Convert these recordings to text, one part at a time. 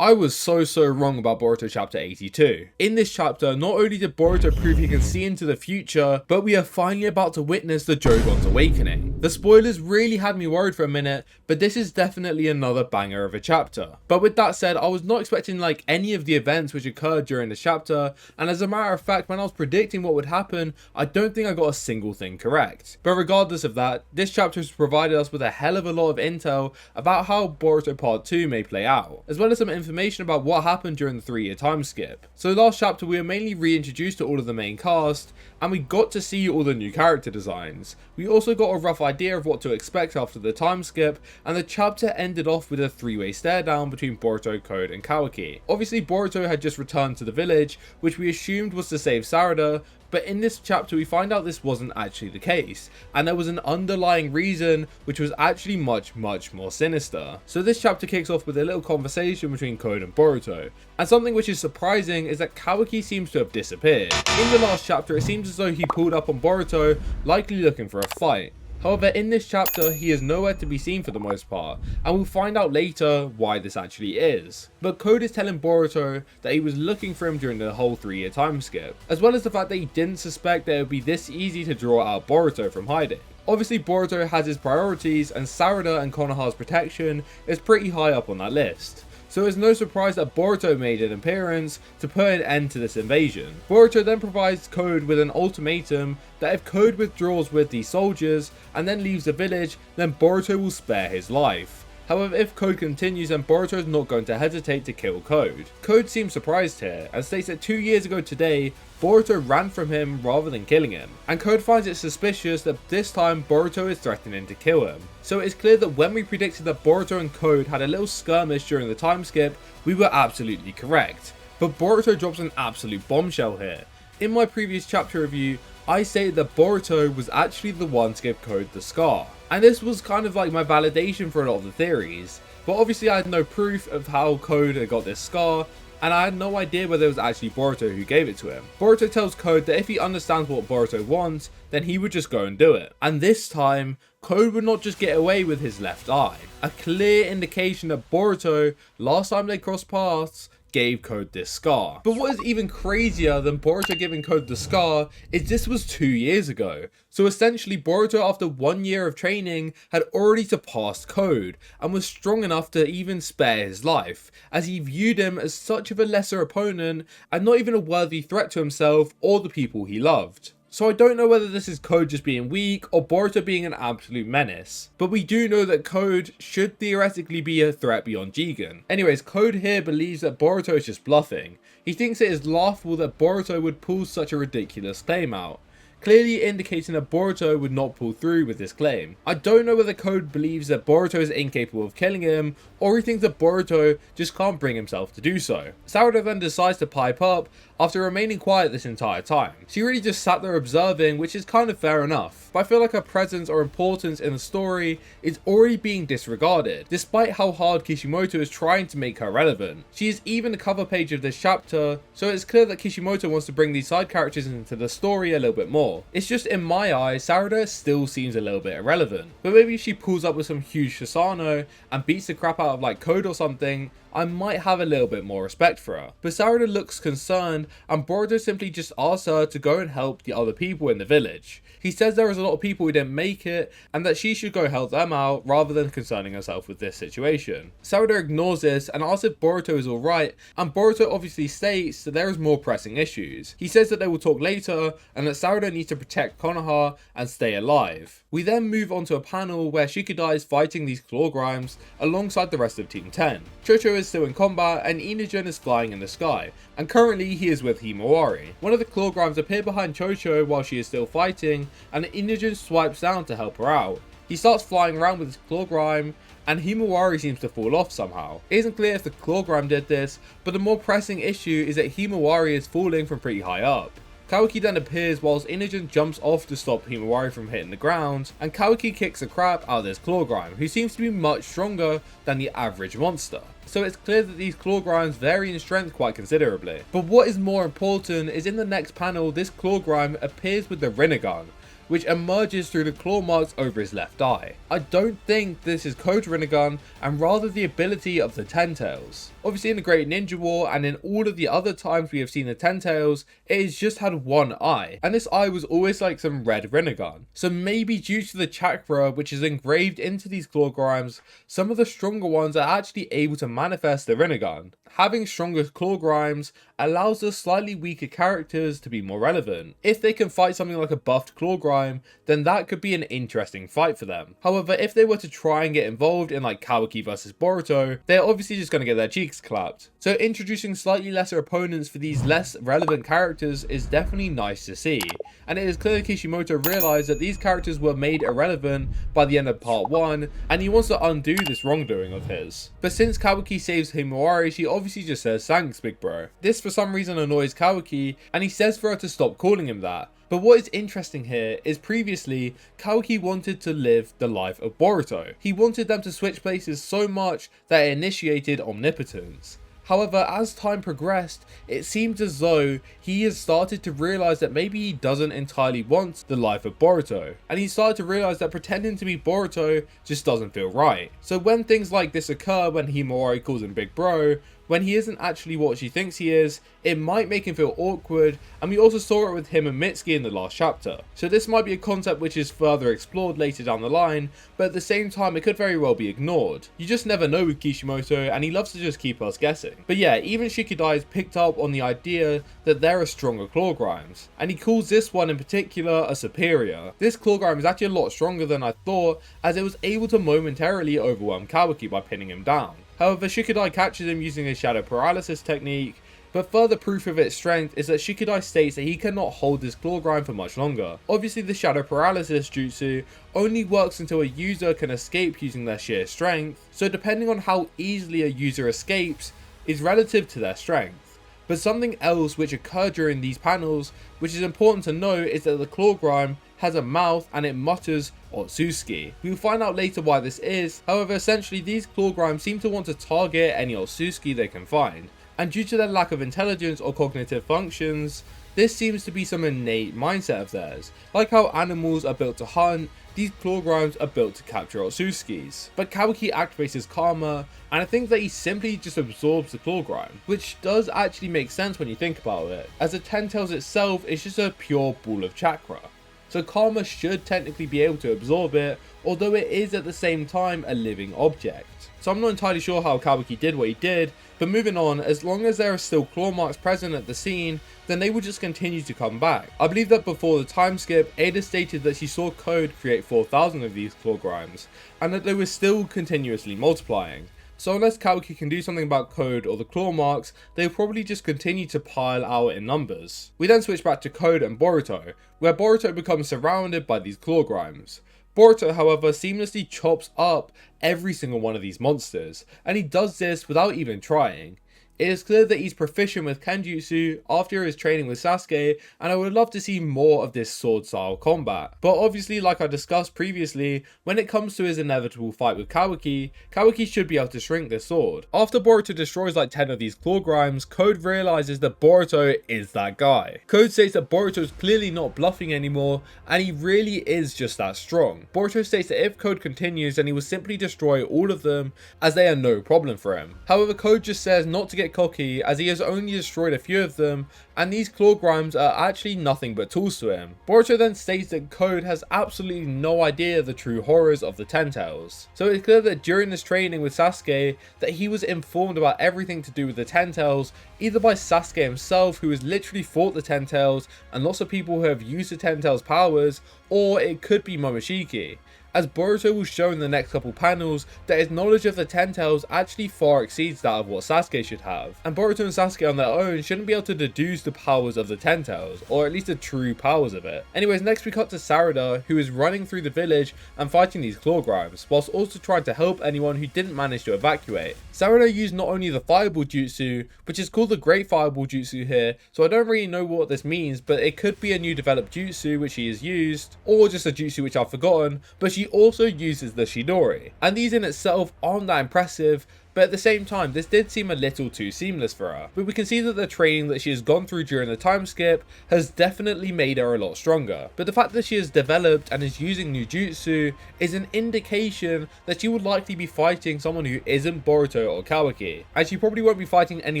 I was so wrong about Boruto chapter 82. In this chapter, not only did Boruto prove he can see into the future, but we are finally about to witness the JOUGAN's awakening. The spoilers really had me worried for a minute, but this is definitely another banger of a chapter. But with that said, I was not expecting like any of the events which occurred during the chapter, and as a matter of fact, when I was predicting what would happen, I don't think I got a single thing correct. But regardless of that, this chapter has provided us with a hell of a lot of intel about how Boruto Part 2 may play out, as well as some information about what happened during the 3-year time skip. So last chapter we were mainly reintroduced to all of the main cast, and we got to see all the new character designs. We also got a rough idea of what to expect after the time skip, and the chapter ended off with a 3-way stare down between Boruto, Code and Kawaki. Obviously Boruto had just returned to the village, which we assumed was to save Sarada, but in this chapter we find out this wasn't actually the case, and there was an underlying reason which was actually much more sinister. So this chapter kicks off with a little conversation between Code and Boruto, and something which is surprising is that Kawaki seems to have disappeared. In the last chapter it seems as though he pulled up on Boruto, likely looking for a fight. However, in this chapter, he is nowhere to be seen for the most part, and we'll find out later why this actually is. But Code is telling Boruto that he was looking for him during the whole 3-year time skip, as well as the fact that he didn't suspect that it would be this easy to draw out Boruto from hiding. Obviously Boruto has his priorities, and Sarada and Konoha's protection is pretty high up on that list. So it's no surprise that Boruto made an appearance to put an end to this invasion. Boruto then provides Code with an ultimatum that if Code withdraws with these soldiers and then leaves the village, then Boruto will spare his life. However, if Code continues, then Boruto is not going to hesitate to kill Code. Code seems surprised here and states that 2 years ago today, Boruto ran from him rather than killing him, and Code finds it suspicious that this time Boruto is threatening to kill him. So it's clear that when we predicted that Boruto and Code had a little skirmish during the time skip, we were absolutely correct. But Boruto drops an absolute bombshell here. In my previous chapter review, I stated that Boruto was actually the one to give Code the scar, and this was kind of like my validation for a lot of the theories, but obviously I had no proof of how Code had got this scar, and I had no idea whether it was actually Boruto who gave it to him. Boruto tells Code that if he understands what Boruto wants, then he would just go and do it. And this time, Code would not just get away with his left eye. A clear indication that Boruto, last time they crossed paths, gave Code this scar. But what is even crazier than Boruto giving Code the scar is this was 2 years ago. So essentially Boruto, after 1 year of training, had already surpassed Code and was strong enough to even spare his life, as he viewed him as such of a lesser opponent and not even a worthy threat to himself or the people he loved. So I don't know whether this is Code just being weak or Boruto being an absolute menace, but we do know that Code should theoretically be a threat beyond JOUGAN. Anyways, Code here believes that Boruto is just bluffing. He thinks it is laughable that Boruto would pull such a ridiculous claim out, clearly indicating that Boruto would not pull through with this claim. I don't know whether Code believes that Boruto is incapable of killing him, or he thinks that Boruto just can't bring himself to do so. Sarada then decides to pipe up after remaining quiet this entire time. She really just sat there observing, which is kind of fair enough, but I feel like her presence or importance in the story is already being disregarded, despite how hard Kishimoto is trying to make her relevant. She is even the cover page of this chapter, so it's clear that Kishimoto wants to bring these side characters into the story a little bit more. It's just in my eyes, Sarada still seems a little bit irrelevant, but maybe if she pulls up with some huge Shisano and beats the crap out of like Code or something, I might have a little bit more respect for her. But Sarada looks concerned, and Boruto simply just asks her to go and help the other people in the village. He says there is a lot of people who didn't make it, and that she should go help them out rather than concerning herself with this situation. Sarada ignores this and asks if Boruto is alright, and Boruto obviously states that there is more pressing issues. He says that they will talk later, and that Sarada needs to protect Konoha and stay alive. We then move on to a panel where Shikadai is fighting these claw grimes alongside the rest of Team 10. Chocho is still in combat, and Rinnegan is flying in the sky, and currently he is with Himawari. One of the claw grimes appear behind Chocho while she is still fighting, and Rinnegan swipes down to help her out. He starts flying around with his claw grime, and Himawari seems to fall off somehow. It isn't clear if the claw grime did this, but the more pressing issue is that Himawari is falling from pretty high up. Kawaki then appears whilst Rinnegan jumps off to stop Himawari from hitting the ground, and Kawaki kicks the crap out of this claw grime, who seems to be much stronger than the average monster. So it's clear that these claw grimes vary in strength quite considerably. But what is more important is in the next panel, this claw grime appears with the rinnegan, which emerges through the claw marks over his left eye. I don't think this is Code Rinnegan, and rather the ability of the Ten Tails. Obviously in the Great Ninja War and in all of the other times we have seen the Ten Tails, it has just had one eye, and this eye was always like some red rinnegan. So maybe due to the chakra which is engraved into these claw grimes, some of the stronger ones are actually able to manifest the rinnegan. Having stronger claw grimes allows the slightly weaker characters to be more relevant. If they can fight something like a buffed claw grime, then that could be an interesting fight for them. However, if they were to try and get involved in like Kawaki versus Boruto, they're obviously just going to get their cheeks clapped. So introducing slightly lesser opponents for these less relevant characters is definitely nice to see, and it is clear Kishimoto realized that these characters were made irrelevant by the end of part 1, and he wants to undo this wrongdoing of his. But since Kawaki saves Himawari, she obviously just says thanks big bro. This for some reason annoys Kawaki, and he says for her to stop calling him that. But what is interesting here is previously, Kawaki wanted to live the life of Boruto. He wanted them to switch places so much that it initiated omnipotence. However, as time progressed, it seems as though he has started to realize that maybe he doesn't entirely want the life of Boruto, and he started to realize that pretending to be Boruto just doesn't feel right. So when things like this occur, when Himawari calls him big bro, when he isn't actually what she thinks he is, it might make him feel awkward, and we also saw it with him and Mitsuki in the last chapter. So this might be a concept which is further explored later down the line, but at the same time it could very well be ignored. You just never know with Kishimoto, and he loves to just keep us guessing. But yeah, even Shikidai has picked up on the idea that there are stronger claw grimes, and he calls this one in particular a superior. This claw grime is actually a lot stronger than I thought, as it was able to momentarily overwhelm Kawaki by pinning him down. However, Shikidai catches him using his shadow paralysis technique, but further proof of its strength is that Shikidai states that he cannot hold this claw grime for much longer. Obviously the shadow paralysis jutsu only works until a user can escape using their sheer strength, so depending on how easily a user escapes is relative to their strength. But something else which occurred during these panels, which is important to note, is that the claw grime has a mouth and it mutters otsutsuki. We will find out later why this is. However, essentially these claw grimes seem to want to target any otsutsuki they can find, and due to their lack of intelligence or cognitive functions, this seems to be some innate mindset of theirs. Like how animals are built to hunt, these claw grimes are built to capture otsutsukis. But Kawaki activates his karma, and I think that he simply just absorbs the claw grime, which does actually make sense when you think about it, as the Ten Tails itself is just a pure ball of chakra. So karma should technically be able to absorb it, although it is at the same time a living object. So I'm not entirely sure how Kawaki did what he did, but moving on, as long as there are still claw marks present at the scene, then they will just continue to come back. I believe that before the time skip, Ada stated that she saw Code create 4,000 of these claw grimes, and that they were still continuously multiplying. So unless Kawaki can do something about Code or the claw marks, they'll probably just continue to pile out in numbers. We then switch back to Code and Boruto, where Boruto becomes surrounded by these claw grimes. Boruto, however, seamlessly chops up every single one of these monsters, and he does this without even trying. It is clear that he's proficient with Kenjutsu after his training with Sasuke, and I would love to see more of this sword style combat. But obviously, like I discussed previously, when it comes to his inevitable fight with Kawaki, Kawaki should be able to shrink this sword. After Boruto destroys like 10 of these claw grimes, Code realizes that Boruto is that guy. Code states that Boruto is clearly not bluffing anymore, and he really is just that strong. Boruto states that if Code continues, then he will simply destroy all of them, as they are no problem for him. However, Code just says not to get cocky, as he has only destroyed a few of them, and these claw grimes are actually nothing but tools to him. Boruto then states that Code has absolutely no idea the true horrors of the Ten Tails. So it's clear that during this training with Sasuke, that he was informed about everything to do with the Ten Tails, either by Sasuke himself, who has literally fought the Ten Tails, and lots of people who have used the Ten Tails powers, or it could be Momoshiki. As Boruto will show in the next couple panels, that his knowledge of the Ten Tails actually far exceeds that of what Sasuke should have, and Boruto and Sasuke on their own shouldn't be able to deduce the powers of the Ten Tails, or at least the true powers of it. Anyways, next we cut to Sarada, who is running through the village and fighting these claw grimes, whilst also trying to help anyone who didn't manage to evacuate. Sarada used not only the Fireball Jutsu, which is called the Great Fireball Jutsu here, so I don't really know what this means, but it could be a new developed jutsu which he has used, or just a jutsu which I've forgotten, but she also uses the Shidori, and these in itself aren't that impressive, but at the same time this did seem a little too seamless for her. But we can see that the training that she has gone through during the time skip has definitely made her a lot stronger. But the fact that she has developed and is using new jutsu is an indication that she would likely be fighting someone who isn't Boruto or Kawaki, and she probably won't be fighting any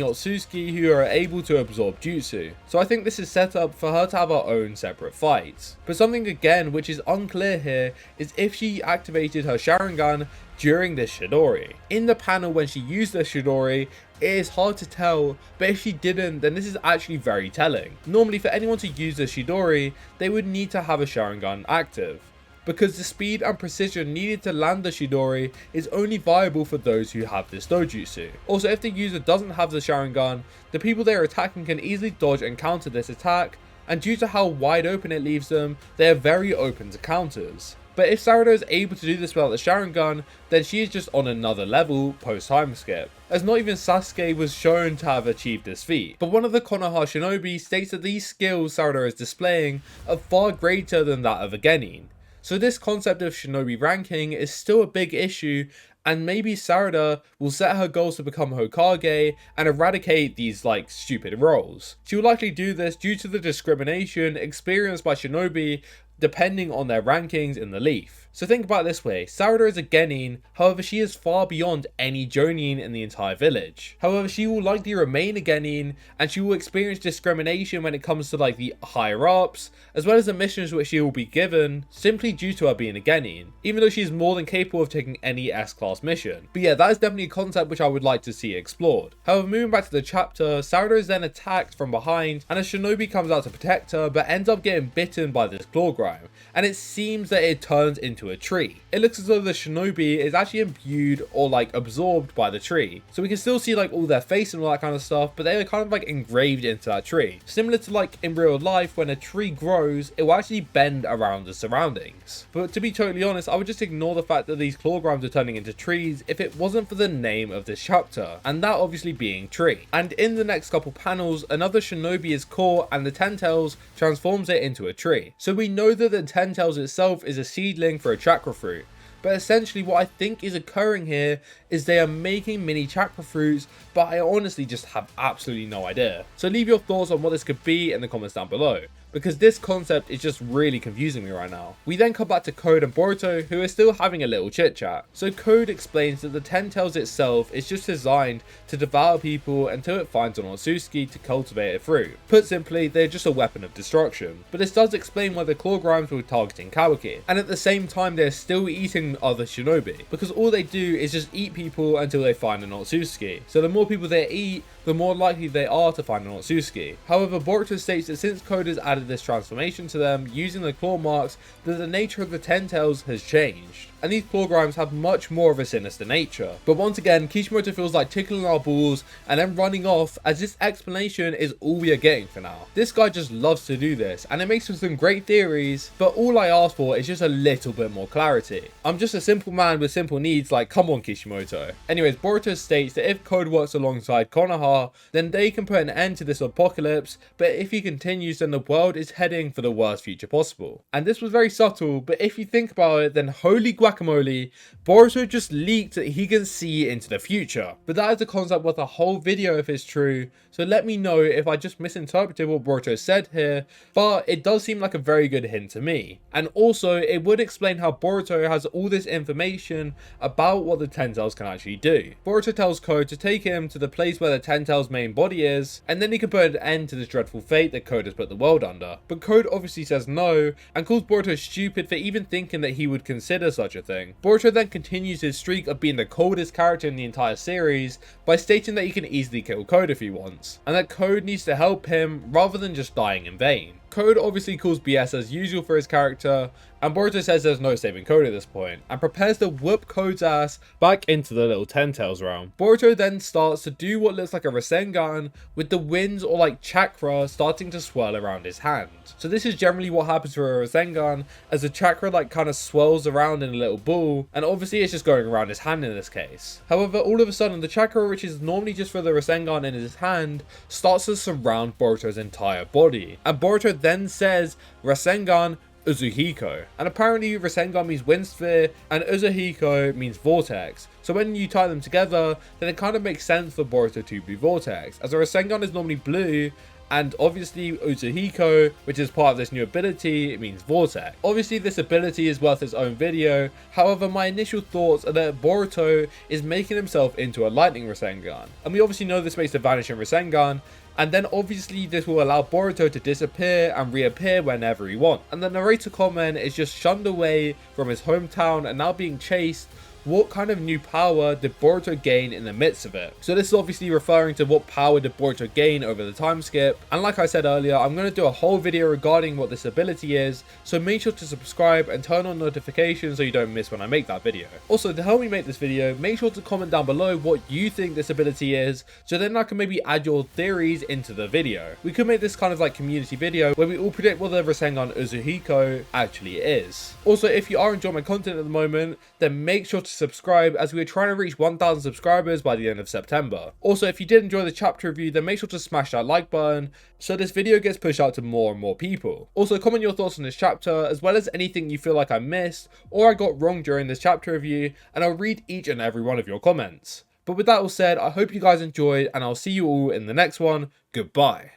otsutsuki who are able to absorb jutsu. So I think this is set up for her to have her own separate fights. But something again which is unclear here is if she activated her Sharingan during this Chidori. In the panel when she used the Chidori, it is hard to tell, but if she didn't, then this is actually very telling. Normally for anyone to use the Chidori, they would need to have a Sharingan active, because the speed and precision needed to land the Chidori is only viable for those who have this dojutsu. Also, if the user doesn't have the Sharingan, the people they are attacking can easily dodge and counter this attack, and due to how wide open it leaves them, they are very open to counters. But if Sarada is able to do this without the Sharingan, then she is just on another level post time skip, as not even Sasuke was shown to have achieved this feat. But one of the Konoha shinobi states that these skills Sarada is displaying are far greater than that of a genin. So this concept of shinobi ranking is still a big issue, and maybe Sarada will set her goals to become Hokage and eradicate these stupid roles. She will likely do this due to the discrimination experienced by shinobi depending on their rankings in the leaf. So think about it this way, Sarada is a genin, however she is far beyond any jonin in the entire village. However, she will likely remain a genin, and she will experience discrimination when it comes to the higher ups, as well as the missions which she will be given, simply due to her being a genin, even though she is more than capable of taking any S-class mission. But yeah, that is definitely a concept which I would like to see explored. However, moving back to the chapter, Sarada is then attacked from behind, and a shinobi comes out to protect her, but ends up getting bitten by this claw grime, and it seems that it turns into a tree. It looks as though the shinobi is actually imbued or absorbed by the tree. So we can still see all their face and all that kind of stuff, but they are kind of engraved into that tree. Similar to in real life, when a tree grows, it will actually bend around the surroundings. But to be totally honest, I would just ignore the fact that these claw grimes are turning into trees if it wasn't for the name of this chapter, and that obviously being tree. And in the next couple panels, another shinobi is caught and the Ten Tails transforms it into a tree. So we know that the Ten Tails itself is a seedling for a chakra fruit. But essentially what I think is occurring here is they are making mini chakra fruits, but I honestly just have absolutely no idea. So leave your thoughts on what this could be in the comments down below, because this concept is just really confusing me right now. We then come back to Code and Boruto, who are still having a little chit chat. So Code explains that the Ten Tails itself is just designed to devour people until it finds an otsutsuki to cultivate a fruit. Put simply, they're just a weapon of destruction. But this does explain why the claw grimes were targeting Kawaki, and at the same time they're still eating other shinobi, because all they do is just eat people until they find an otsutsuki. So the more people they eat, the more likely they are to find an otsutsuki. However, Boruto states that since Code has added this transformation to them using the claw marks, that the nature of the Ten Tails has changed, and these claw grimes have much more of a sinister nature. But once again, Kishimoto feels like tickling our balls and then running off, as this explanation is all we are getting for now. This guy just loves to do this, and it makes for some great theories, but all I ask for is just a little bit more clarity. I'm just a simple man with simple needs, come on Kishimoto. Anyways, Boruto states that if Code works alongside Konoha, then they can put an end to this apocalypse, but if he continues, then the world is heading for the worst future possible. And this was very subtle, but if you think about it, then holy guacamole, Boruto just leaked that he can see into the future. But that is a concept worth a whole video if it's true, so let me know if I just misinterpreted what Boruto said here, but it does seem like a very good hint to me. And also, it would explain how Boruto has all this information about what the Ten Tails can actually do. Boruto tells Code to take him to the place where the Ten Tails' main body is, and then he can put an end to this dreadful fate that Code has put the world under. But Code obviously says no, and calls Boruto stupid for even thinking that he would consider such a thing. Boruto then continues his streak of being the coldest character in the entire series by stating that he can easily kill Code if he wants, and that Code needs to help him rather than just dying in vain. Code obviously calls BS as usual for his character, and Boruto says there's no saving Code at this point, and prepares to whoop Code's ass back into the little Ten Tails realm. Boruto then starts to do what looks like a Rasengan, with the winds or chakra starting to swirl around his hand. So this is generally what happens for a Rasengan, as the chakra kind of swirls around in a little ball, and obviously it's just going around his hand in this case. However, all of a sudden the chakra, which is normally just for the Rasengan in his hand, starts to surround Boruto's entire body, and Boruto then says Rasengan Uzuhiko. And apparently Rasengan means wind sphere and Uzuhiko means vortex. So when you tie them together, then it kind of makes sense for Boruto to be Vortex, as a Rasengan is normally blue, and obviously Uzuhiko, which is part of this new ability, it means Vortex. Obviously this ability is worth its own video, however my initial thoughts are that Boruto is making himself into a lightning Rasengan. And we obviously know this makes a vanishing Rasengan, and then obviously this will allow Boruto to disappear and reappear whenever he wants. And the narrator comment is just shunned away from his hometown and now being chased. What kind of new power did Boruto gain in the midst of it? So this is obviously referring to what power did Boruto gain over the time skip. And like I said earlier, I'm going to do a whole video regarding what this ability is. So make sure to subscribe and turn on notifications so you don't miss when I make that video. Also, to help me make this video, make sure to comment down below what you think this ability is, so then I can maybe add your theories into the video. We could make this kind of like community video where we all predict what the Rasengan Uzuhiko actually is. Also, if you are enjoying my content at the moment, then make sure to subscribe, as we are trying to reach 1,000 subscribers by the end of September. Also, if you did enjoy the chapter review, then make sure to smash that like button so this video gets pushed out to more and more people. Also, comment your thoughts on this chapter, as well as anything you feel like I missed or I got wrong during this chapter review, and I'll read each and every one of your comments. But with that all said, I hope you guys enjoyed, and I'll see you all in the next one. Goodbye.